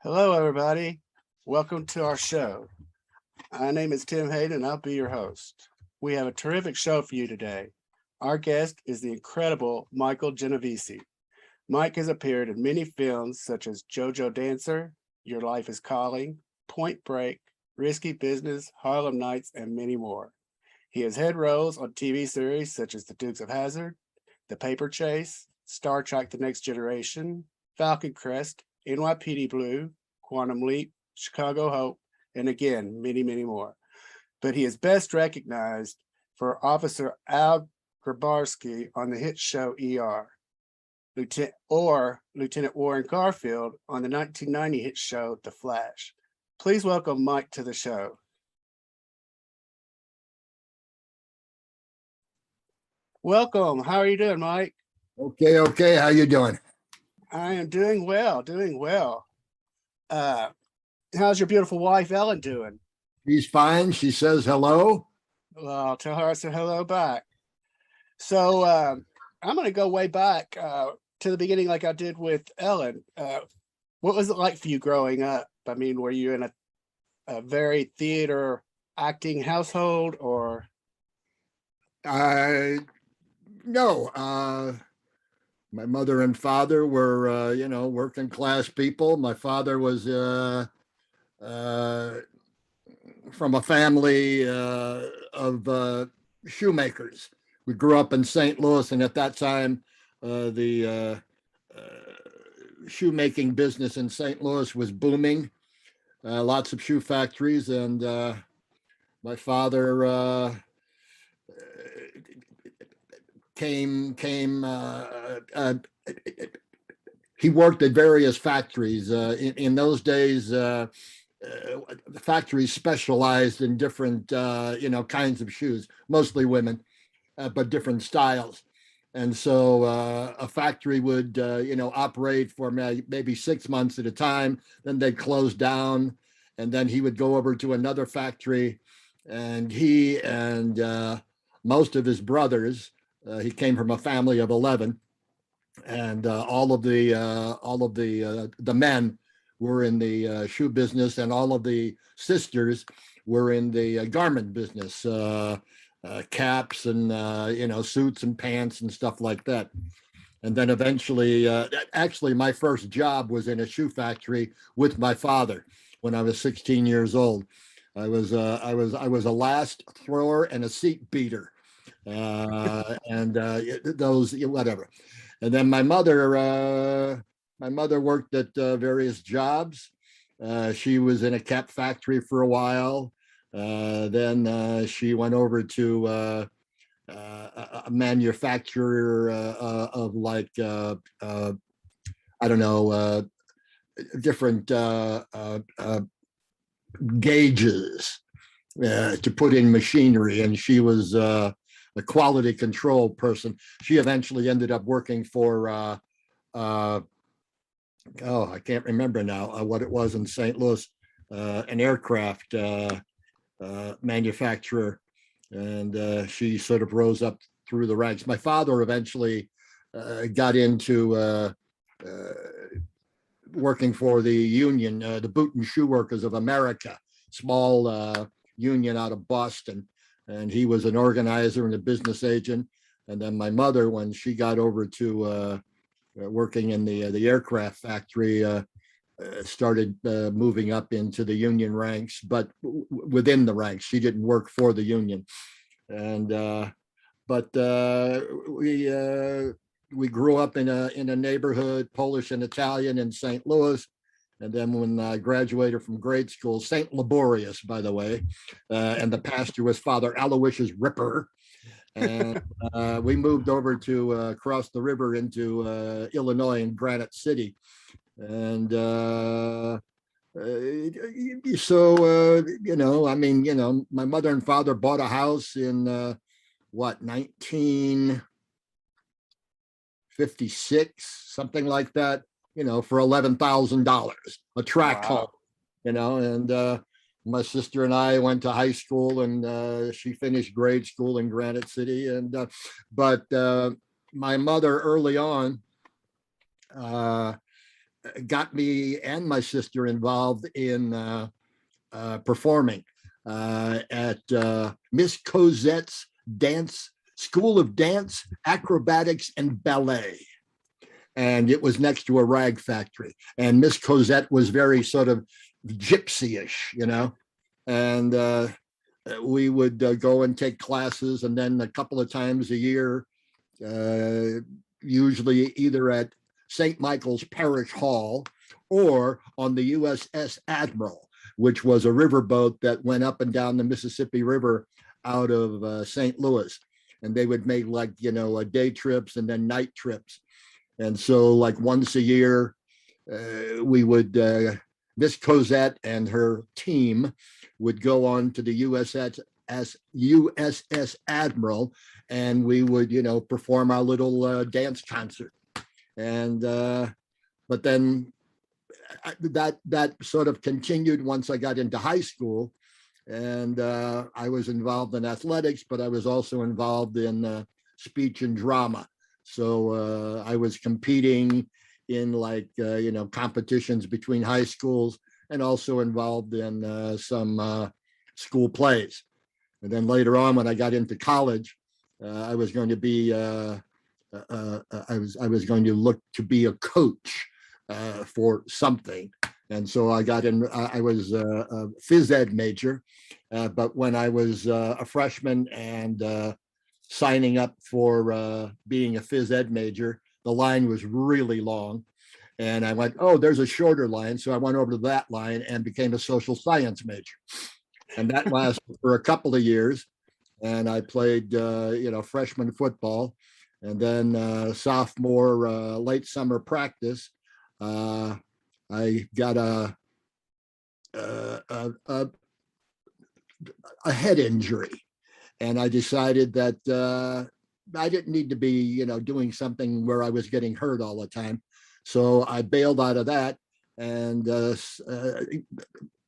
Hello, everybody. Welcome to our show. My name is Tim Hayden, and I'll be your host. We have a terrific show for you today. Our guest is the incredible Michael Genovese. Mike has appeared in many films such as JoJo Dancer, Your Life is Calling, Point Break, Risky Business, Harlem Nights, and many more. He has had roles on TV series such as The Dukes of Hazzard, The Paper Chase, Star Trek The Next Generation, Falcon Crest, NYPD Blue, Quantum Leap, Chicago Hope, and again, many, many more. But he is best recognized for Officer Al Grabarsky on the hit show ER, Lieutenant Warren Garfield on the 1990 hit show The Flash. Please welcome Mike to the show. Welcome. How are you doing, Mike? Okay. How you doing? I am doing well, doing well. How's your beautiful wife, Ellen, doing? She's fine. She says hello. Well, I'll tell her I said hello back. So I'm going to go way back to the beginning like I did with Ellen. What was it like for you growing up? I mean, were you in a very theater acting household or? No. My mother and father were, working class people. My father was from a family of shoemakers. We grew up in St. Louis, and at that time, the shoemaking business in St. Louis was booming. Lots of shoe factories, and my father he worked at various factories. In those days, the factories specialized in different, kinds of shoes, mostly women, but different styles. And so a factory would, operate for maybe 6 months at a time. Then they'd close down, and then he would go over to another factory, and he and most of his brothers. He came from a family of 11, and all of the men were in the shoe business, and all of the sisters were in the garment business, caps and suits and pants and stuff like that. And then eventually, actually, my first job was in a shoe factory with my father when I was 16 years old. I was a last thrower and a seat beater. Those whatever. And then my mother worked at various jobs. She was in a cap factory for a while. Then she went over to a manufacturer of different gauges to put in machinery, and she was a quality control person. She eventually ended up working for I can't remember now what it was in St. Louis, an aircraft manufacturer, and she sort of rose up through the ranks. My father eventually got into working for the union, the Boot and Shoe Workers of America, small union out of Boston. And he was an organizer and a business agent. And then my mother, when she got over to working in the aircraft factory, started moving up into the union ranks, but within the ranks. She didn't work for the union. And but we grew up in a neighborhood, Polish and Italian, in St. Louis. And then when I graduated from grade school, St. Laborious, by the way, and the pastor was Father Aloysius Ripper. And we moved over to across the river into Illinois in Granite City. And my mother and father bought a house in 1956, something like that. For $11,000, a tract home, and my sister and I went to high school, and she finished grade school in Granite City. But my mother early on got me and my sister involved in performing at Miss Cosette's dance school of dance, acrobatics, and ballet. And it was next to a rag factory. And Miss Cosette was very sort of gypsy-ish, you know. And we would go and take classes, and then a couple of times a year, usually either at St. Michael's Parish Hall or on the USS Admiral, which was a riverboat that went up and down the Mississippi River out of St. Louis. And they would make like, day trips and then night trips. And so like once a year, we would, Miss Cosette and her team would go on to the USS Admiral, and we would, perform our little dance concert. And, but then that sort of continued once I got into high school. And I was involved in athletics, but I was also involved in speech and drama. So I was competing in like, competitions between high schools, and also involved in some school plays. And then later on, when I got into college, I was going to be, I was going to look to be a coach for something. And so I got in, I was a phys ed major, but when I was a freshman and signing up for being a phys ed major, the line was really long. And I went, oh, there's a shorter line. So I went over to that line and became a social science major. And that lasted for a couple of years. And I played, freshman football. And then sophomore, late summer practice, I got a head injury, and I decided that I didn't need to be, doing something where I was getting hurt all the time. So I bailed out of that, and as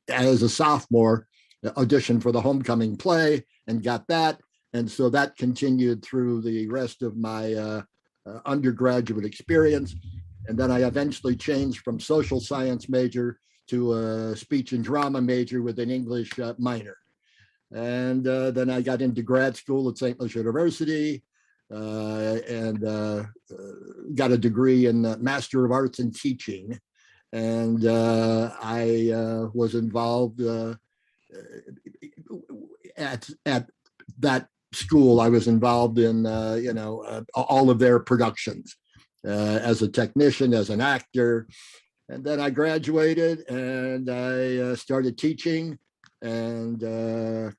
a sophomore, auditioned for the homecoming play and got that. And so that continued through the rest of my undergraduate experience. And then I eventually changed from social science major to a speech and drama major with an English minor. And then I got into grad school at St. Louis University and got a degree in Master of Arts in Teaching. And I was involved at that school. I was involved in, all of their productions. As a technician, as an actor. And then I graduated and I started teaching and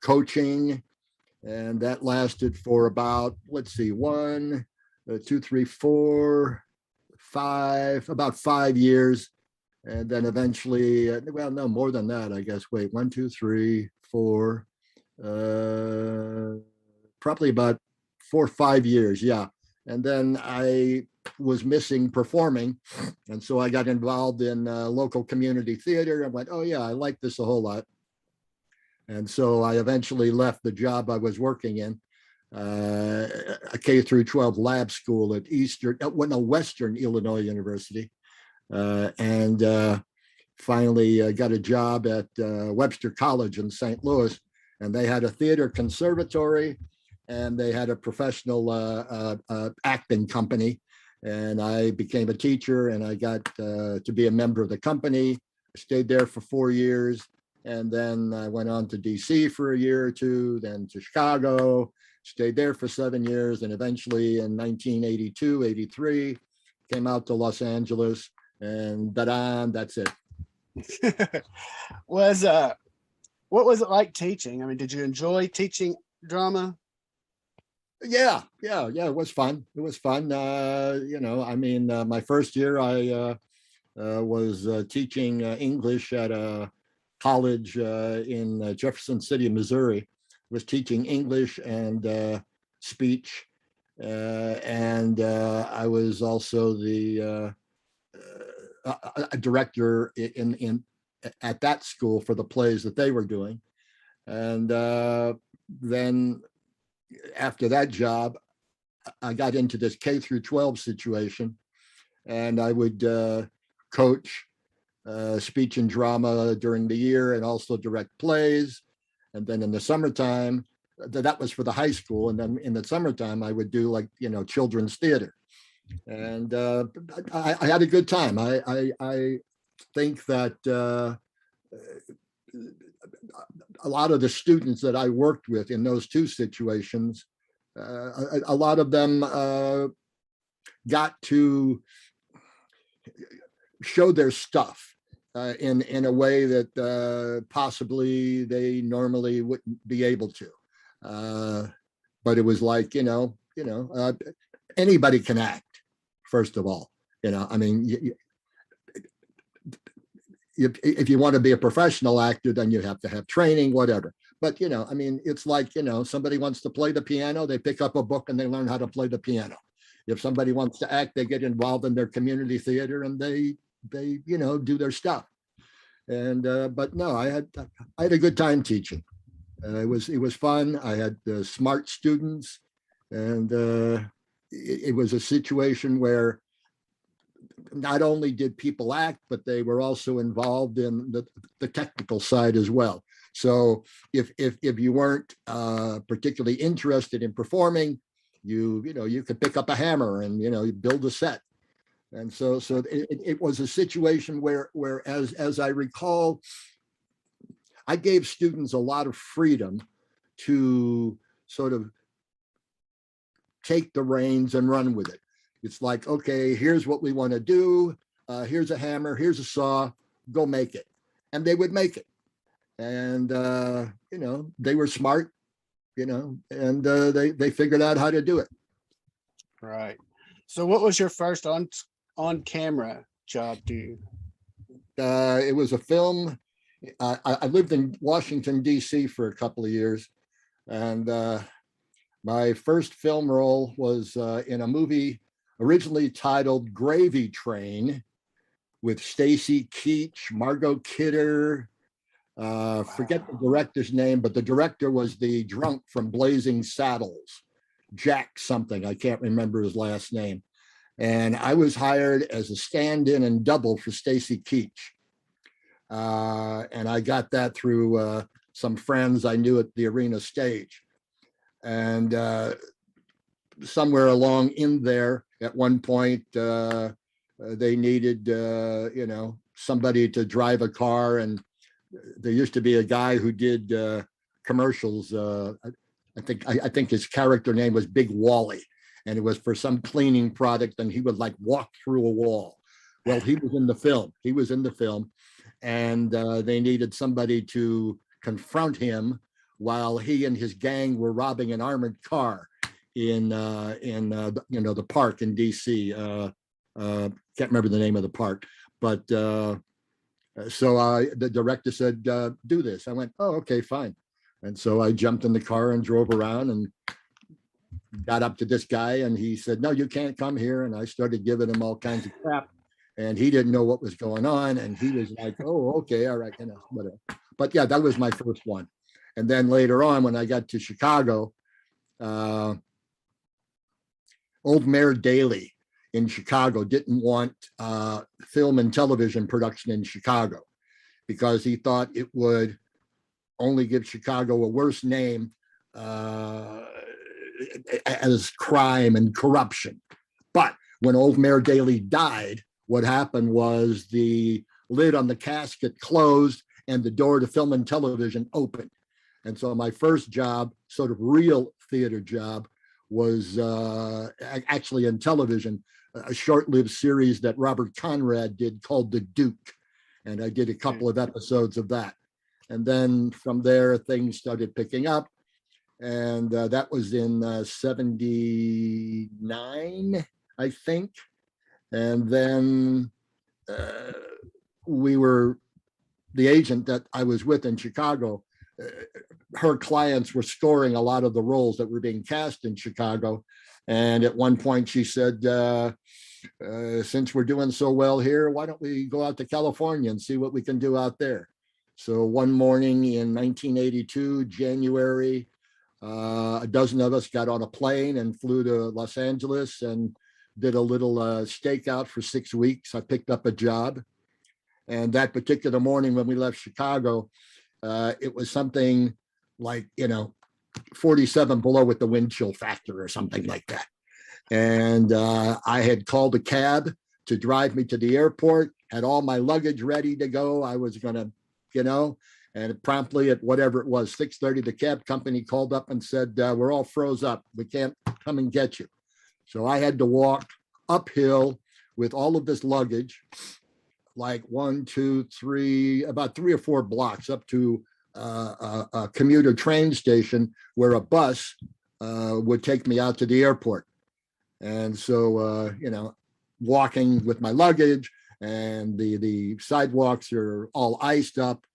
coaching. And that lasted for about, 1, 2, 3, 4, 5, about 5 years. And then eventually, well, no, more than that, I guess. Wait, 1, 2, 3, 4, probably about 4 or 5 years. Yeah. And then I was missing performing. And so I got involved in local community theater and went, oh yeah, I like this a whole lot. And so I eventually left the job I was working in, a K through 12 lab school at Western Illinois University. And finally got a job at Webster College in St. Louis. And they had a theater conservatory and they had a professional acting company. And I became a teacher and I got to be a member of the company. I stayed there for 4 years. And then I went on to DC for a year or two, then to Chicago, stayed there for 7 years. And eventually in 1982, 83, came out to Los Angeles and that's it. What was it like teaching? I mean, did you enjoy teaching drama? Yeah, it was fun. It was fun. My first year I was teaching English at a college in Jefferson City, Missouri. I was teaching English and speech. And I was also the a director at that school for the plays that they were doing. And then after that job, I got into this K through 12 situation, and I would coach speech and drama during the year and also direct plays. And then in the summertime, that was for the high school. And then in the summertime, I would do like, children's theater. And I had a good time. I think that a lot of the students that I worked with in those two situations, a lot of them got to show their stuff in a way that possibly they normally wouldn't be able to. But it was like, anybody can act, first of all. I mean, if you want to be a professional actor, then you have to have training, whatever. But, I mean, it's like, somebody wants to play the piano, they pick up a book and they learn how to play the piano. If somebody wants to act, they get involved in their community theater and they do their stuff. And but no, I had a good time teaching. It was fun. I had smart students, and it was a situation where not only did people act, but they were also involved in the technical side as well. So if you weren't particularly interested in performing, you could pick up a hammer and you build a set. And so it was a situation where as I recall, I gave students a lot of freedom to sort of take the reins and run with it. It's like, okay, here's what we want to do. Here's a hammer, here's a saw, go make it. And they would make it. And, they were smart, and they figured out how to do it. Right. So what was your first on camera job do? It was a film. I lived in Washington, D.C. for a couple of years. And my first film role was in a movie originally titled Gravy Train with Stacy Keach, Margot Kidder. Forget the director's name, but the director was the drunk from Blazing Saddles, Jack something. I can't remember his last name. And I was hired as a stand-in and double for Stacy Keach. And I got that through some friends I knew at the Arena stage. And somewhere along in there, at one point, they needed, somebody to drive a car. And there used to be a guy who did commercials. I think his character name was Big Wally, and it was for some cleaning product, and he would like walk through a wall. Well, he was in the film, and they needed somebody to confront him while he and his gang were robbing an armored car in the park in DC. Can't remember the name of the park, but so the director said, do this. I went, oh, okay, fine. And so I jumped in the car and drove around and got up to this guy, and he said, no, you can't come here. And I started giving him all kinds of crap, and he didn't know what was going on. And he was like, oh, okay, all right, whatever. But yeah, that was my first one. And then later on, when I got to Chicago, Old Mayor Daley in Chicago didn't want film and television production in Chicago because he thought it would only give Chicago a worse name as crime and corruption. But when Old Mayor Daley died, what happened was the lid on the casket closed and the door to film and television opened. And so my first job, sort of real theater job, was actually in television, a short-lived series that Robert Conrad did called The Duke. And I did a couple of episodes of that. And then from there, things started picking up. And that was in 79, I think. And then the agent that I was with in Chicago, her clients were scoring a lot of the roles that were being cast in Chicago. And at one point she said, since we're doing so well here, why don't we go out to California and see what we can do out there? So one morning in 1982, January, a dozen of us got on a plane and flew to Los Angeles, and did a little stakeout for 6 weeks. I picked up a job. And that particular morning when we left Chicago, it was something like, 47 below with the wind chill factor or something like that. And I had called a cab to drive me to the airport, had all my luggage ready to go. I was going to, and promptly at whatever it was, 6:30, the cab company called up and said, we're all froze up. We can't come and get you. So I had to walk uphill with all of this luggage, like 1, 2, 3, about 3 or 4 blocks up to a commuter train station where a bus would take me out to the airport. And so, walking with my luggage, and the sidewalks are all iced up,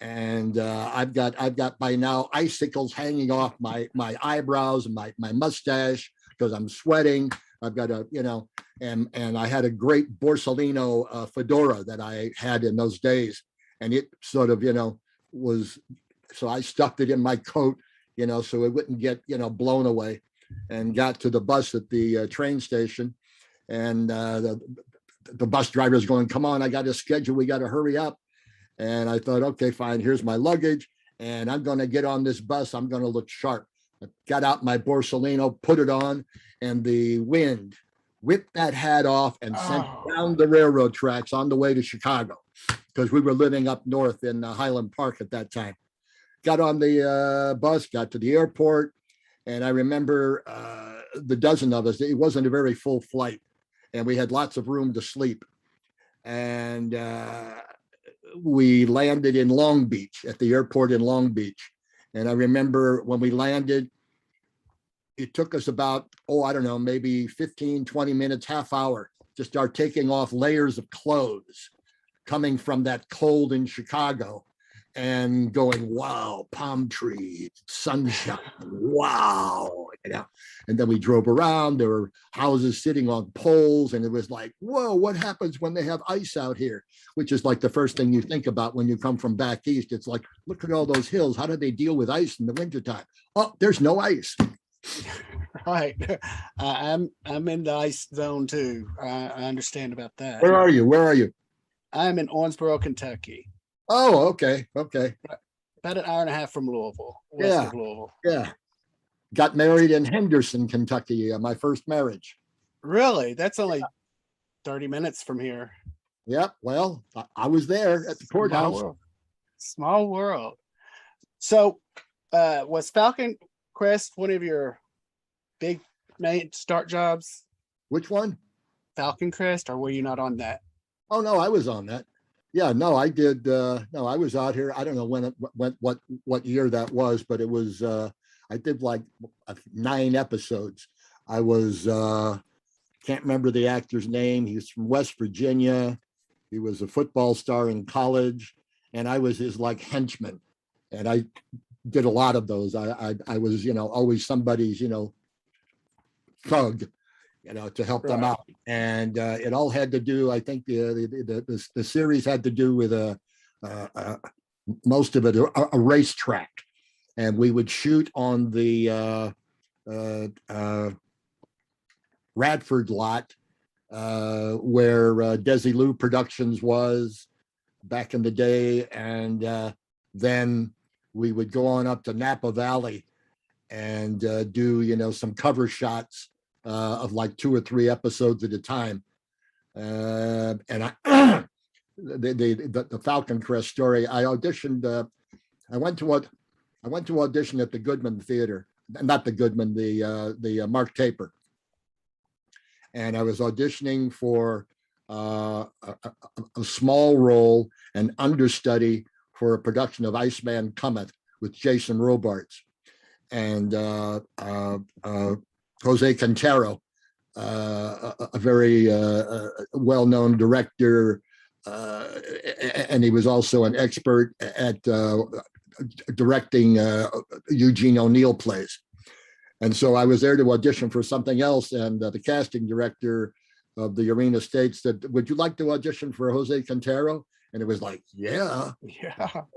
and I've got by now icicles hanging off my eyebrows and my mustache because I'm sweating. I've got and I had a great Borsalino fedora that I had in those days, and it sort of was, so I stuffed it in my coat, so it wouldn't get blown away, and got to the bus at the train station, and the bus driver is going, come on, I got a schedule, we got to hurry up. And I thought, okay, fine, here's my luggage, and I'm going to get on this bus, I'm going to look sharp. I got out my Borsalino, put it on, and the wind whipped that hat off and sent down the railroad tracks on the way to Chicago, because we were living up north in Highland Park at that time. Got on the bus, got to the airport, and I remember the dozen of us, it wasn't a very full flight, and we had lots of room to sleep. And we landed in Long Beach, at the airport in Long Beach. And I remember when we landed, it took us about, I don't know, maybe 15, 20 minutes, half hour to start taking off layers of clothes coming from that cold in Chicago and going, wow, palm trees, sunshine, wow. And then we drove around, there were houses sitting on poles, and it was like, whoa, what happens when they have ice out here? Which is like the first thing you think about when you come from back east. It's like, look at all those hills. How do they deal with ice in the wintertime? Oh, there's no ice. Right. I'm in the ice zone too. I understand about that. Where are you? I'm in Owensboro, Kentucky. Oh, okay. About an hour and a half from Louisville, west of Louisville. Yeah. Got married in Henderson, Kentucky, my first marriage. Really? That's only 30 minutes from here. Yep. Well, I was there at the courthouse. Small world. So was Falcon Crest one of your big main start jobs? Which one? Falcon Crest, or were you not on that? Oh, no, I was on that. Yeah, no, I did. No, I was out here. I don't know when it went, what year that was, but it was, I did like 9 episodes. I was, can't remember the actor's name. He's from West Virginia. He was a football star in college, and I was his like henchman. And I did a lot of those. I was, always somebody's, thug, to help them out. And it all had to do, I think the series had to do with most of it, a racetrack. And we would shoot on the Radford lot where Desilu Productions was back in the day. And then we would go on up to Napa Valley and do, some cover shots of like 2 or 3 episodes at a time. And I, the Falcon Crest story, I auditioned, I went to audition at the Goodman Theater, not the Goodman, the Mark Taper. And I was auditioning for a small role, an understudy for a production of Iceman Cometh with Jason Robards. And Jose Quintero, a very well-known director, and he was also an expert at directing Eugene O'Neill plays. And so I was there to audition for something else, and the casting director of the Arena State said, would you like to audition for Jose Quintero? And it was like, yeah.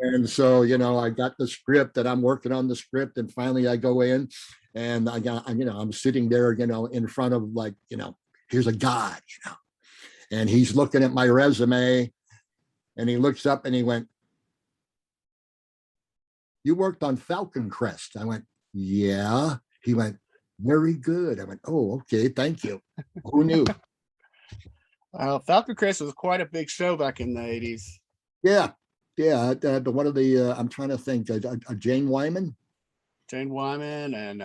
And so, I got the script, and I'm working on the script, and finally I go in, and I'm sitting there, in front of like, here's a guy, and he's looking at my resume, and he looks up and he went, "You worked on Falcon Crest." I went, "Yeah." He went, "Very good." I went, "Oh, okay, thank you." Who knew? Falcon Crest was quite a big show back in the 80s. Yeah, yeah. But one of the I'm trying to think, Jane Wyman. Jane Wyman and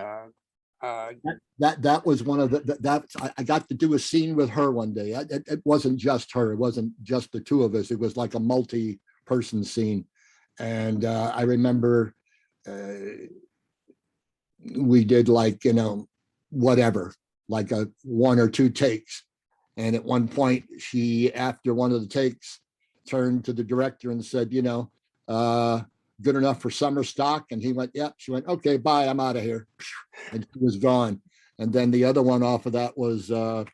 That was one of that I got to do a scene with her one day. It wasn't just her. It wasn't just the two of us. It was like a multi-person scene. And I remember we did like, whatever, like a 1 or 2 takes. And at one point, she, after one of the takes, turned to the director and said, good enough for summer stock? And he went, yeah. She went, okay, bye, I'm out of here. And she was gone. And then the other one off of that was, the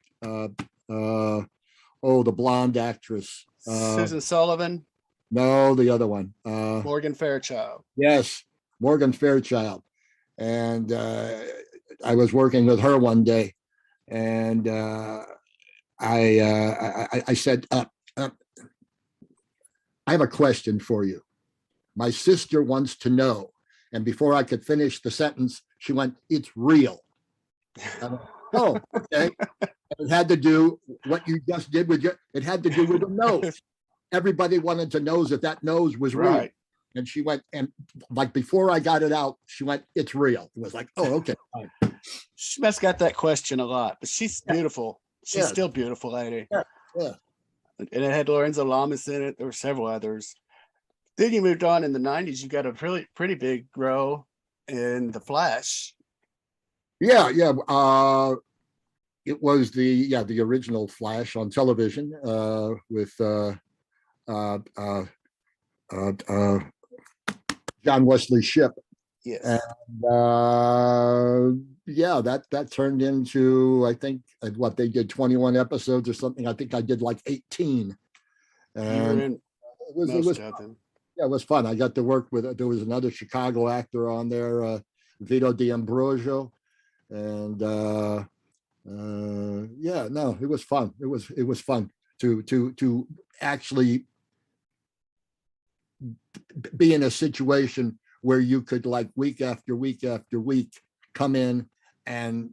blonde actress. Susan Sullivan. No, the other one. Morgan Fairchild. Yes, Morgan Fairchild. And I was working with her one day, and I said, I have a question for you. My sister wants to know. And before I could finish the sentence, she went, "It's real." Went, oh, okay. It had to do what you just did with it had to do with the nose. Everybody wanted to know if that nose was real. Right. And she went, and like before I got it out, she went, "It's real." It was like, oh, okay. She must got that question a lot, but she's beautiful. She's still beautiful lady. Yeah. And it had Lorenzo Lamas in it. There were several others. Then you moved on in the 90s. You got a pretty big role in The Flash. Yeah. It was the original Flash on television with John Wesley Shipp. Yes. And that turned into, I think, what they did 21 episodes or something. I think I did like 18. And it was of them. Yeah, it was fun. I got to work with, there was another Chicago actor on there, Vito D'Ambrosio. And it was fun. It was fun to actually be in a situation where you could, like, week after week after week, come in and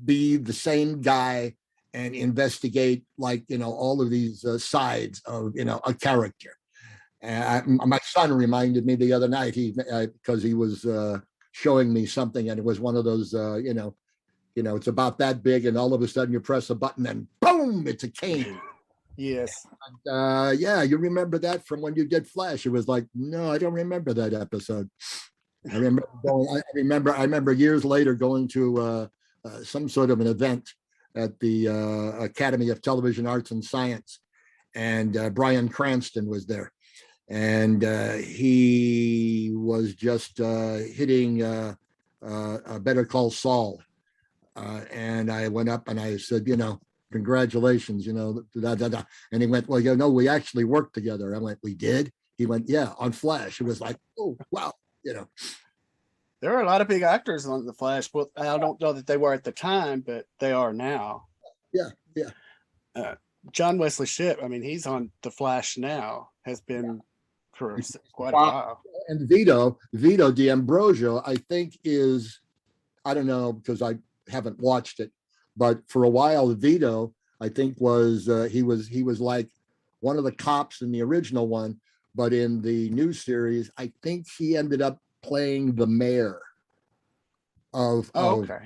be the same guy and investigate, like, all of these sides of, a character. And my son reminded me the other night, because he was showing me something, and it was one of those, it's about that big, and all of a sudden you press a button and boom, it's a cane. Yes. And, you remember that from when you did Flash? It was like, no, I don't remember that episode. I remember years later going to some sort of an event at the Academy of Television Arts and Science, and Bryan Cranston was there, and he was just hitting Better Call Saul, and I went up and I said, congratulations, and he went, well, we actually worked together. I went, we did? He went, yeah, on Flash. It was like, oh, wow, There are a lot of big actors on The Flash. Well, I don't know that they were at the time, but they are now. Yeah. John Wesley Shipp, I mean, he's on The Flash now, has been for quite a while. And Vito D'Ambrosio, I think, is, I don't know, because I haven't watched it, but for a while, Vito, I think, was he was like one of the cops in the original one, but in the new series, I think he ended up playing the mayor of the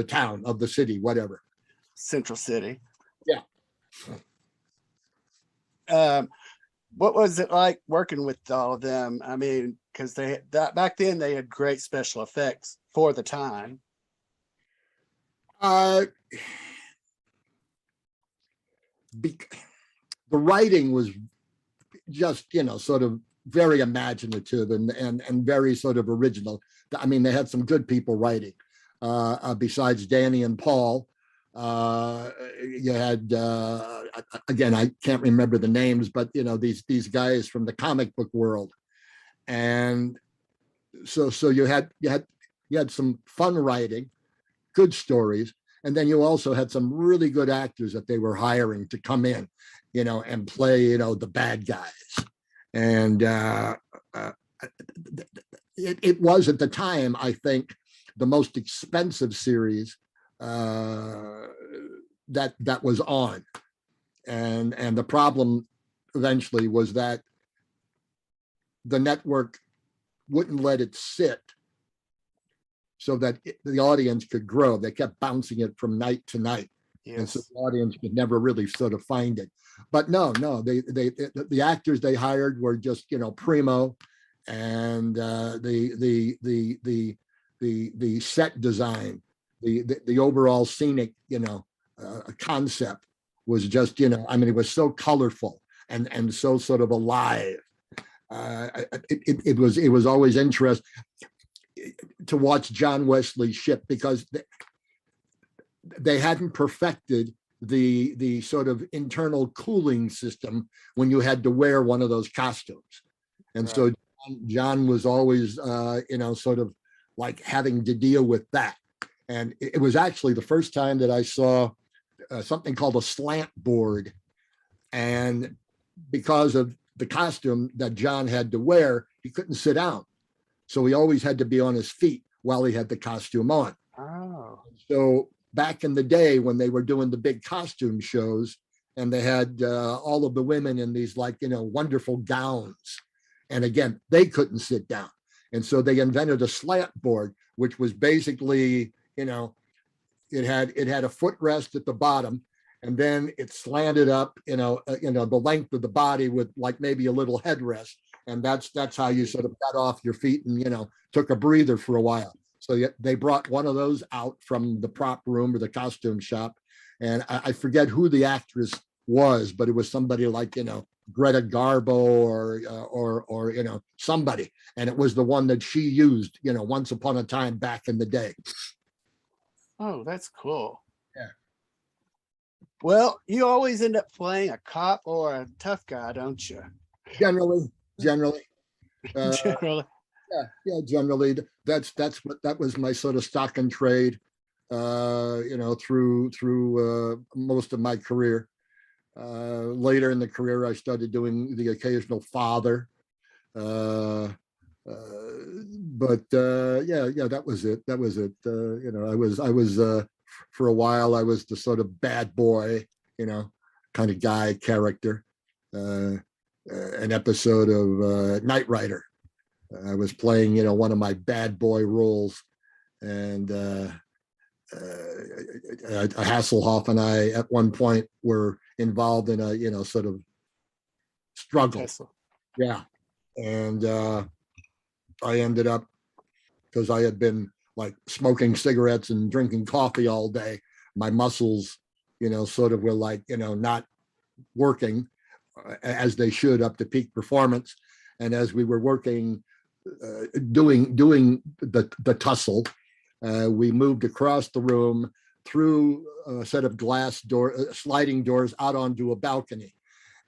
town, of the city, whatever. Central City. Yeah. What was it like working with all of them? I mean, because back then they had great special effects for the time. The writing was just, sort of very imaginative and very sort of original. I mean, they had some good people writing. Besides Danny and Paul, you had again, I can't remember the names, but these guys from the comic book world, and so you had some fun writing, good stories. And then you also had some really good actors that they were hiring to come in, and play, the bad guys. And it was at the time, I think, the most expensive series that was on. And the problem eventually was that the network wouldn't let it sit so that the audience could grow. They kept bouncing it from night to night. Yes. And so the audience could never really sort of find it. But no, the actors they hired were just, primo, and the set design, the overall scenic, concept was just, it was so colorful and so sort of alive. It was always interesting to watch John Wesley's ship, because they hadn't perfected the sort of internal cooling system when you had to wear one of those costumes. And right. So John was always, sort of like having to deal with that. And it was actually the first time that I saw something called a slant board. And because of the costume that John had to wear, he couldn't sit down. So he always had to be on his feet while he had the costume on. Oh. So back in the day when they were doing the big costume shows, and they had all of the women in these wonderful gowns. And again, they couldn't sit down. And so they invented a slant board, which was basically, it had a footrest at the bottom, and then it slanted up, the length of the body with like maybe a little headrest. And that's how you sort of got off your feet and, took a breather for a while. So they brought one of those out from the prop room or the costume shop. And I forget who the actress was, but it was somebody like, Greta Garbo or somebody. And it was the one that she used, once upon a time back in the day. Oh, that's cool. Yeah. Well, you always end up playing a cop or a tough guy, don't you? Generally. Generally. Yeah, generally. That was my sort of stock and trade, through most of my career. Later in the career, I started doing the occasional father. But that was it. I was for a while, I was the sort of bad boy, kind of guy character. An episode of Knight Rider. I was playing, one of my bad boy roles, and Hasselhoff and I at one point were involved in a, sort of struggle. Yeah. And I ended up, because I had been like smoking cigarettes and drinking coffee all day, my muscles, sort of were like, not working as they should up to peak performance. And as we were working, doing the tussle, we moved across the room through a set of sliding doors out onto a balcony.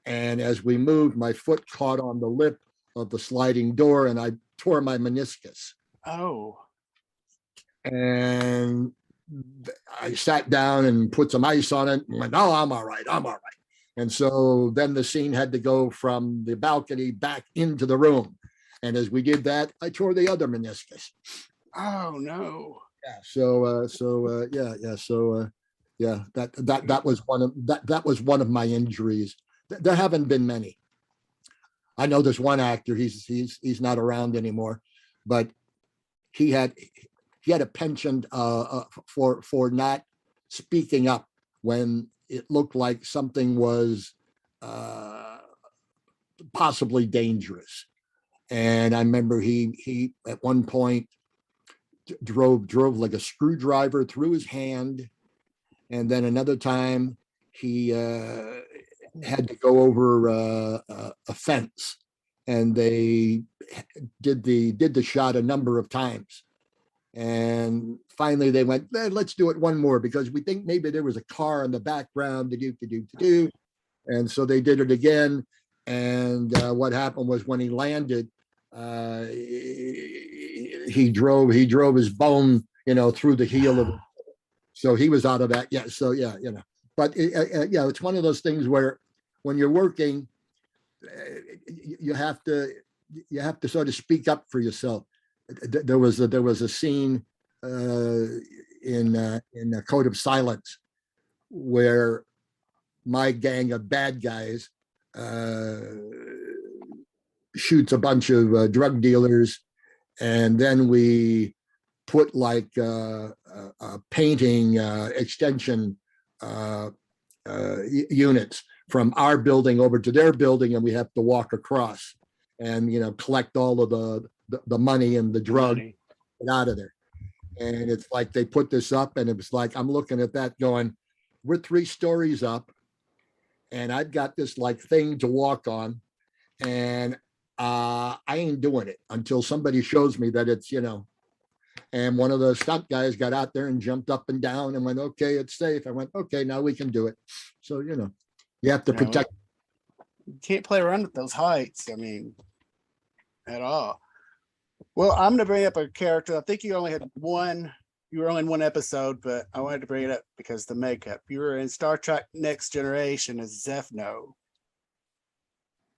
And as we moved, my foot caught on the lip of the sliding door and I tore my meniscus. Oh. And I sat down and put some ice on it and went, oh, I'm all right. And so then the scene had to go from the balcony back into the room. And as we did that, I tore the other meniscus. Oh no. Yeah. That was one of my injuries. There haven't been many. I know there's one actor, he's not around anymore, but he had a penchant for not speaking up when it looked like something was possibly dangerous. And I remember he at one point drove like a screwdriver through his hand, and then another time he had to go over a fence, and they did the shot a number of times. And finally they went, let's do it one more because we think maybe there was a car in the background to do. And so they did it again. And what happened was when he landed, he drove his bone, through the heel of it. So he was out of that. Yeah. So yeah, but yeah, it's one of those things where when you're working, you have to sort of speak up for yourself. There was a scene in a Code of Silence where my gang of bad guys shoots a bunch of drug dealers, and then we put like a painting extension units from our building over to their building, and we have to walk across and collect all of the money and the drug get out of there. And it's like they put this up, and it was like I'm looking at that going, we're 3 stories up, and I've got this like thing to walk on, and I ain't doing it until somebody shows me that it's And one of the stunt guys got out there and jumped up and down and went, okay, it's safe. I went, okay, now we can do it. So, you have to protect. You can't play around with those heights. I mean, at all. Well, I'm going to bring up a character. I think you only had one. You were only in one episode, but I wanted to bring it up because the makeup. You were in Star Trek Next Generation as Zephno.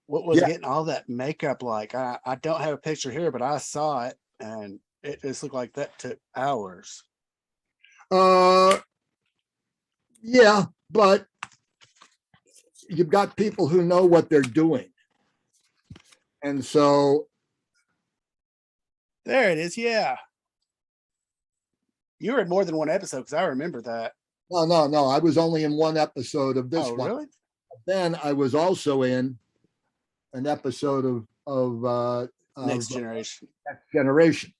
What was getting all that makeup like? I don't have a picture here, but I saw it, and it just looked like that took hours. Yeah, but you've got people who know what they're doing. And so there it is. Yeah. You were in more than one episode because I remember that. No. I was only in one episode of this one. Really? Then I was also in an episode of Next Generation.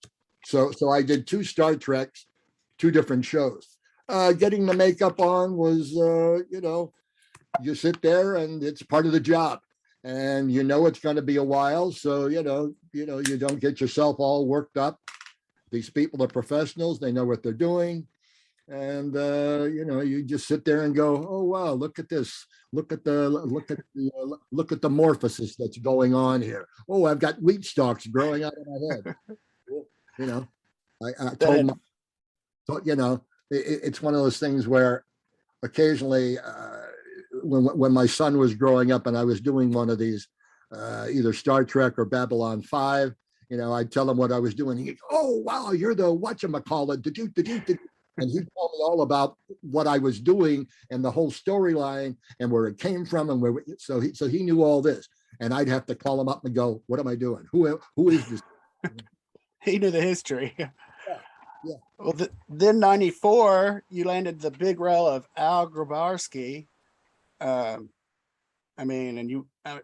So I did 2 Star Treks, 2 different shows. Getting the makeup on was, you sit there and it's part of the job, and it's going to be a while. So, you don't get yourself all worked up. These people are professionals. They know what they're doing. And, you just sit there and go, oh, wow, look at this. Look at the morphosis that's going on here. Oh, I've got wheat stalks growing out of my head. I told my, it's one of those things where occasionally when my son was growing up and I was doing one of these, either Star Trek or Babylon 5, I'd tell him what I was doing. He'd go, oh, wow, you're the whatchamacallit. And he'd tell me all about what I was doing and the whole storyline and where it came from. And so he knew all this. And I'd have to call him up and go, what am I doing? Who is this? He knew the history. Yeah. Well, then 94, you landed the big role of Al Grabarsky. And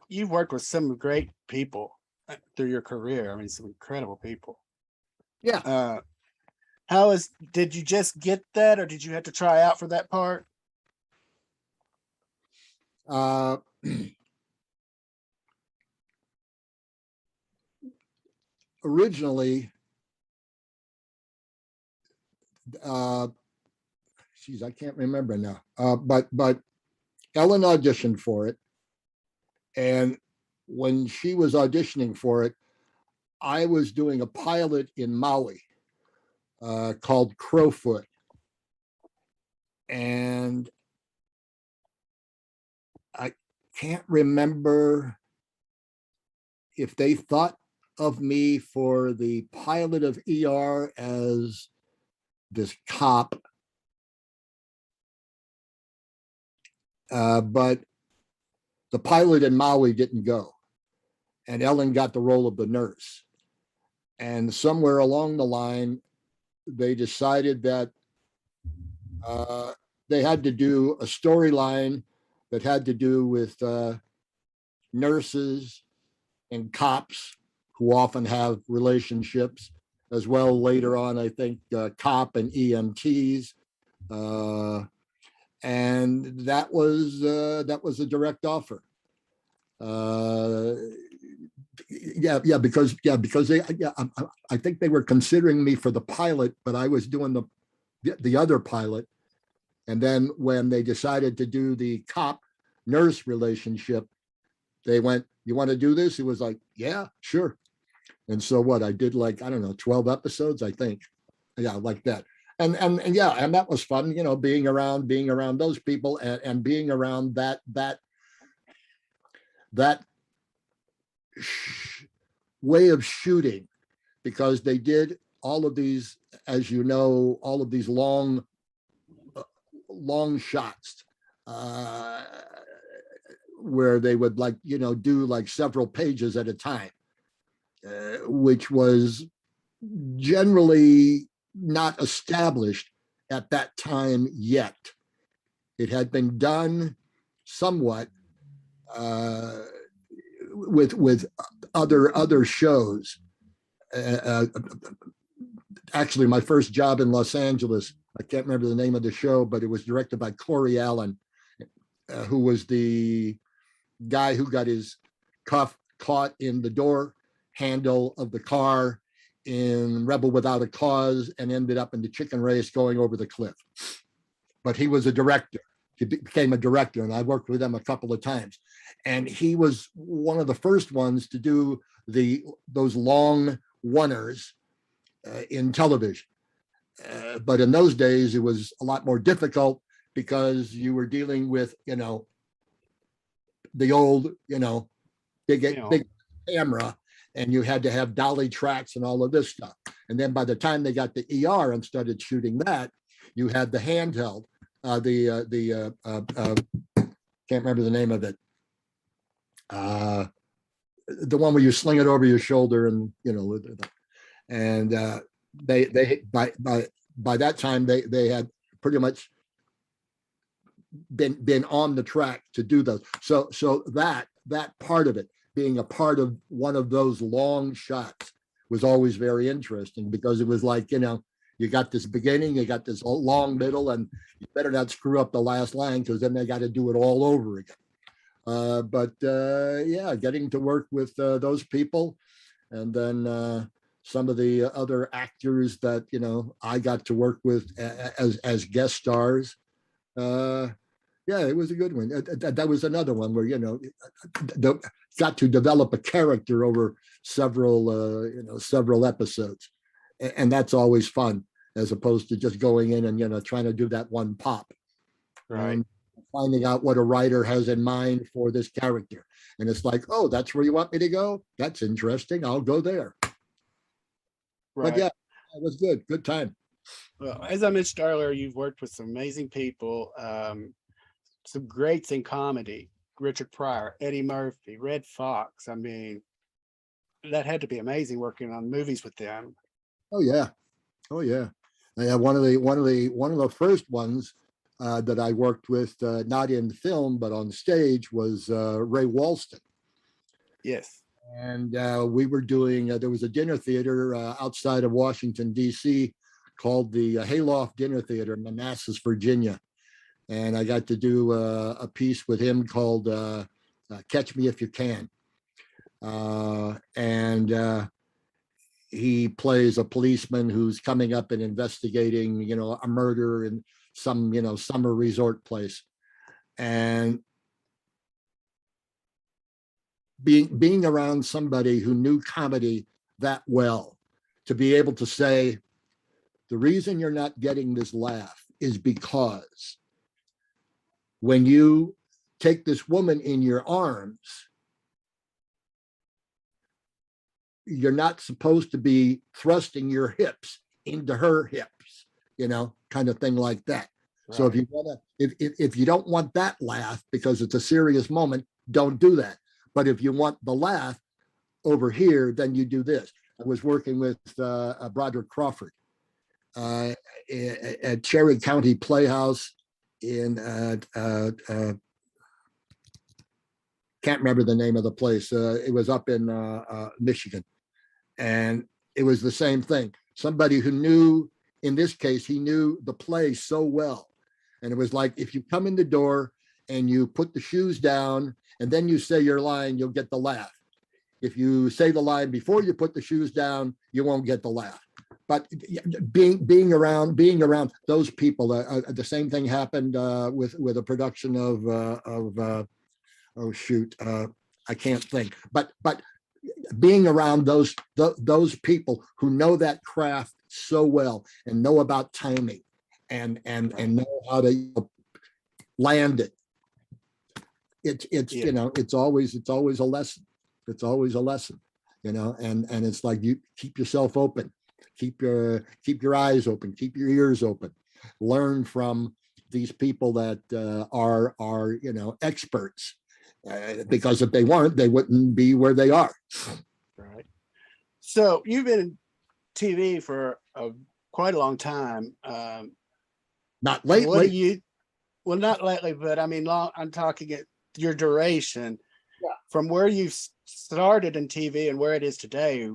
you've worked with some great people through your career. I mean, some incredible people. Yeah. Did you just get that, or did you have to try out for that part? Originally, I can't remember now. But Ellen auditioned for it, and when she was auditioning for it, I was doing a pilot in Maui called Crowfoot, and I can't remember if they thought of me for the pilot of ER as this cop, but the pilot in Maui didn't go, and Ellen got the role of the nurse. And somewhere along the line, they decided that they had to do a storyline that had to do with nurses and cops who often have relationships as well. Later on, I think cop and EMTs, and that was a direct offer. Because they, I think they were considering me for the pilot, but I was doing the other pilot. And then when they decided to do the cop nurse relationship, they went, "You want to do this?" It was like, "Yeah, sure." And so I did 12 episodes, I think. Yeah, like that. and yeah, and that was fun, being around those people, and being around that way of shooting, because they did all of these, as you know, all of these long shots, where they would do like several pages at a time, which was generally not established at that time yet. It had been done somewhat with other shows. Actually, my first job in Los Angeles, I can't remember the name of the show, but it was directed by Corey Allen, who was the guy who got his cuff caught in the door handle of the car in Rebel Without a Cause and ended up in the chicken race going over the cliff. But he was a director. He became a director, and I worked with him a couple of times. And he was one of the first ones to do those long oneers in television. But in those days, it was a lot more difficult because you were dealing with, the old, big camera, and you had to have dolly tracks and all of this stuff. And then by the time they got the ER and started shooting that, you had the handheld, can't remember the name of it. The one where you sling it over your shoulder and, they by that time they had pretty much been on the track to do those. So that part of it, being a part of one of those long shots, was always very interesting, because it was like, you got this beginning, you got this long middle, and you better not screw up the last line, because then they got to do it all over again. But yeah, getting to work with those people, and then some of the other actors that I got to work with as guest stars. Yeah, it was a good one. That was another one where got to develop a character over several episodes, and that's always fun, as opposed to just going in and trying to do that one pop. Right. Finding out what a writer has in mind for this character, and it's like, oh, that's where you want me to go. That's interesting. I'll go there. Right. But yeah, it was good time. Well, as I mentioned earlier, you've worked with some amazing people, some greats in comedy: Richard Pryor, Eddie Murphy, Red Fox. I mean, that had to be amazing working on movies with them. Oh yeah, oh yeah. One of the first ones that I worked with, not in film but on stage, was Ray Walston. Yes. And we were doing, there was a dinner theater outside of Washington, D.C. called the Hayloft Dinner Theater in Manassas, Virginia. And I got to do a piece with him called Catch Me If You Can. And he plays a policeman who's coming up and investigating, a murder in some, summer resort place. And being around somebody who knew comedy that well, to be able to say, the reason you're not getting this laugh is because when you take this woman in your arms, you're not supposed to be thrusting your hips into her hips, kind of thing like that. Right. So if you don't want that laugh because it's a serious moment, don't do that. But if you want the laugh over here, then you do this. I was working with Broderick Crawford at Cherry County Playhouse in can't remember the name of the place. It was up in Michigan, and it was the same thing. Somebody who knew, in this case, he knew the play so well, and it was like, if you come in the door and you put the shoes down and then you say your line, you'll get the laugh. If you say the line before you put the shoes down, you won't get the laugh. But being around those people, the same thing happened with a production of oh shoot, I can't think. But being around those people who know that craft so well and know about timing and know how to land it. It's it's always a lesson. It's always a lesson, and it's like you keep yourself open, keep your eyes open, keep your ears open, learn from these people that are experts, because if they weren't, they wouldn't be where they are. Right. So you've been in TV for quite a long time. Not lately. What do you? Well, not lately, but I mean, long. I'm talking at your duration. Yeah. From where you started in TV and where it is today.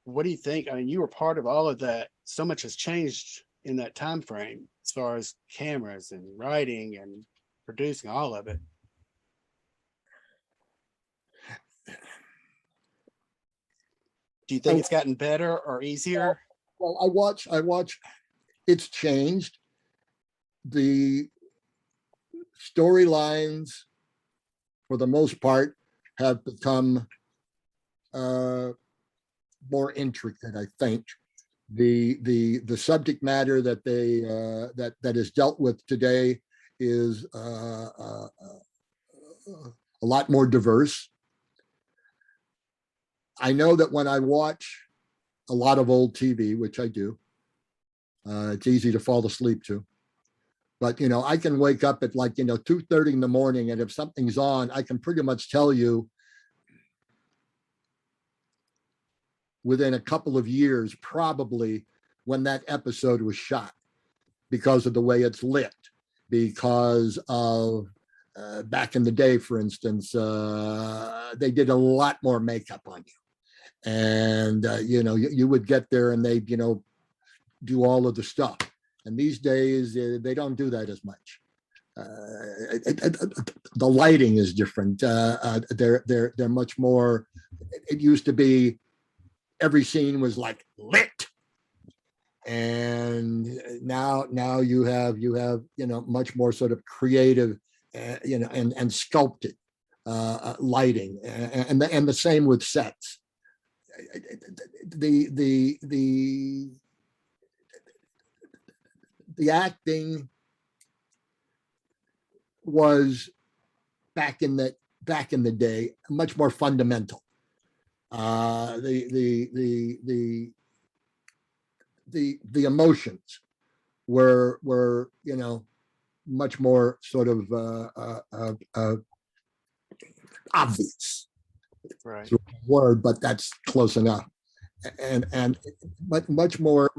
What do you think? I mean, you were part of all of that. So much has changed in that time frame as far as cameras and writing and producing, all of it. Do you think it's gotten better or easier? Well, I watch. It's changed. The storylines, for the most part, have become more intricate. I think the subject matter that they that is dealt with today is a lot more diverse. I know that when I watch a lot of old TV, which I do, it's easy to fall asleep to. But I can wake up at 2:30 in the morning, and if something's on, I can pretty much tell you within a couple of years, probably, when that episode was shot, because of the way it's lit, because of back in the day, for instance, they did a lot more makeup on you. And you would get there and they'd do all of the stuff, and these days they don't do that as much. The lighting is different. They're much more. It used to be every scene was like lit, and now you have much more sort of creative and sculpted lighting, and the same with sets. The acting was back in the day much more fundamental. The emotions were much more sort of obvious. Right. Word, but that's close enough. And much more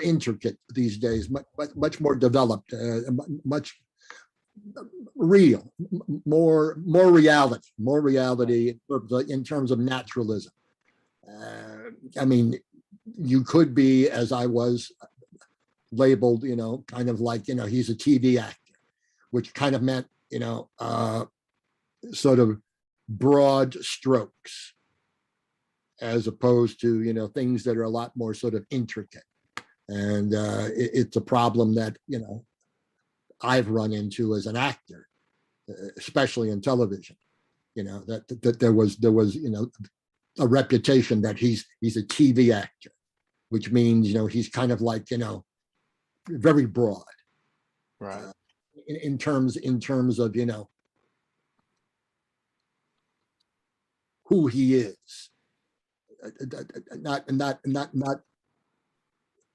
intricate these days, much more developed, much real, more reality in terms of naturalism. I mean, you could be, as I was, labeled, kind of like, he's a TV actor, which kind of meant, sort of broad strokes, as opposed to, things that are a lot more sort of intricate. And it's a problem that, I've run into as an actor, especially in television, that there was, a reputation that he's a TV actor, which means, he's kind of like, very broad. Right. In terms of, who he is. Not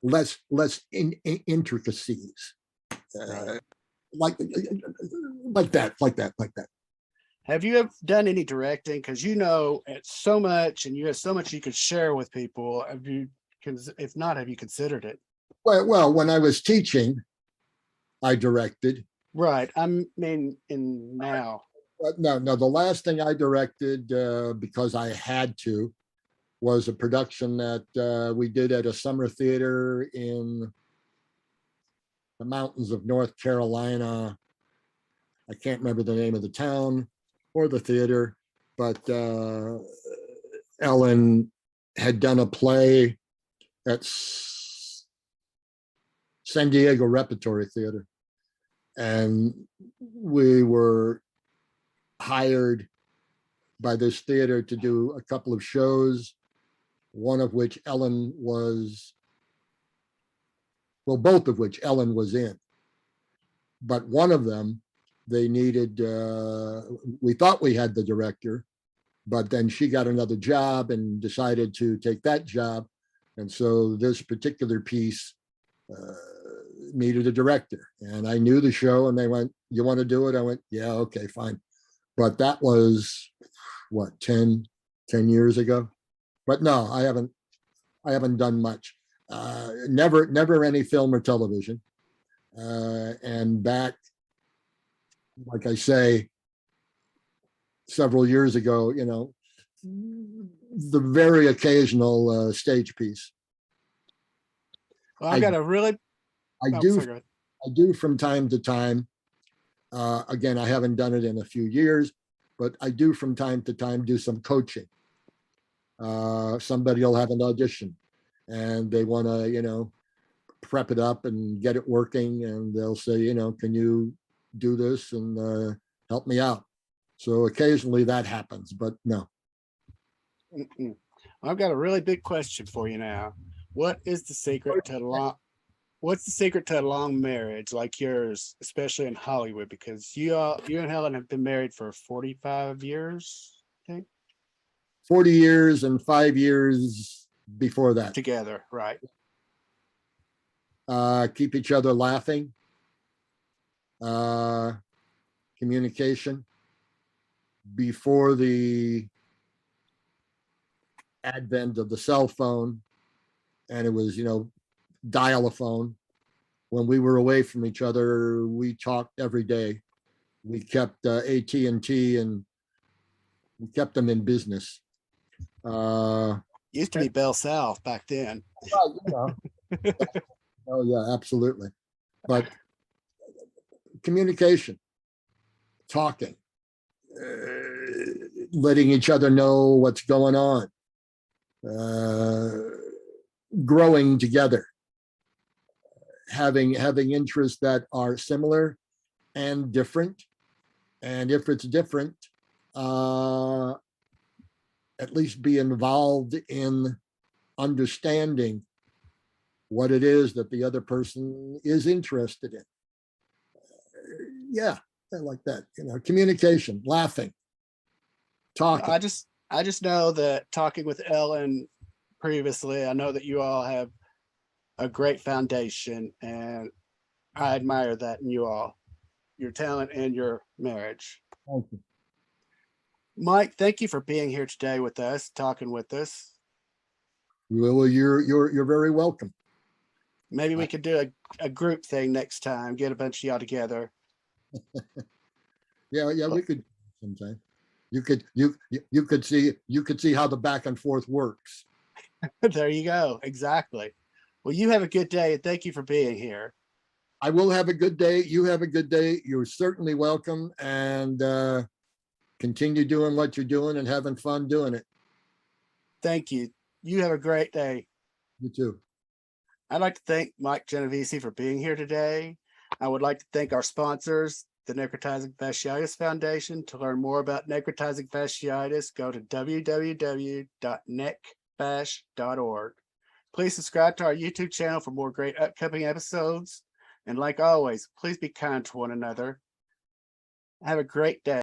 less intricacies. Right. Like that. Have you ever done any directing? Because it's so much, and you have so much you could share with people. If not, have you considered it? Well, when I was teaching, I directed. Right. I mean, now. No. The last thing I directed, because I had to, was a production that we did at a summer theater in the mountains of North Carolina. I can't remember the name of the town or the theater, but Ellen had done a play at San Diego Repertory Theater, and we were hired by this theater to do a couple of shows, one of which Ellen was well, both of which Ellen was in. But one of them, they needed, we thought we had the director, but then she got another job and decided to take that job. And so this particular piece needed a director. And I knew the show, and they went, "You want to do it?" I went, "Yeah, okay, fine." But that was what, 10 years ago. But no, I haven't done much. Never any film or television. And back, like I say, several years ago, the very occasional stage piece. Well, I've got a really, I oh, do sorry, go ahead. I do from time to time. Again, I haven't done it in a few years, but I do from time to time do some coaching. Somebody will have an audition and they want to, prep it up and get it working. And they'll say, "Can you do this and help me out?" So occasionally that happens, but no. Mm-mm. I've got a really big question for you now. What is the secret to what's the secret to a long marriage like yours, especially in Hollywood? Because you and Helen have been married for 45 years, I think. 40 years and 5 years before that. Together, right? Keep each other laughing. Communication. Before the advent of the cell phone, and it was, dial-a-phone. When we were away from each other, we talked every day. We kept AT&T, and we kept them in business. Used to be Bell South back then. Oh yeah, absolutely. But communication, talking, letting each other know what's going on, growing together, having interests that are similar and different. And if it's different, at least be involved in understanding what it is that the other person is interested in. Yeah, I like that. Communication, laughing, talking. I just know that talking with Ellen previously, I know that you all have a great foundation, and I admire that in you all, your talent and your marriage. Thank you. Mike, thank you for being here today with us, talking with us. Well, you're very welcome. Maybe we could do a group thing next time, get a bunch of y'all together. Yeah, we could sometime. You could see how the back and forth works. There you go. Exactly. Well, you have a good day, and thank you for being here. I will have a good day. You have a good day. You're certainly welcome, and continue doing what you're doing and having fun doing it. Thank you. You have a great day. You too. I'd like to thank Mike Genovese for being here today. I would like to thank our sponsors, the Necrotizing Fasciitis Foundation. To learn more about necrotizing fasciitis, go to www.necfash.org. Please subscribe to our YouTube channel for more great upcoming episodes. And like always, please be kind to one another. Have a great day.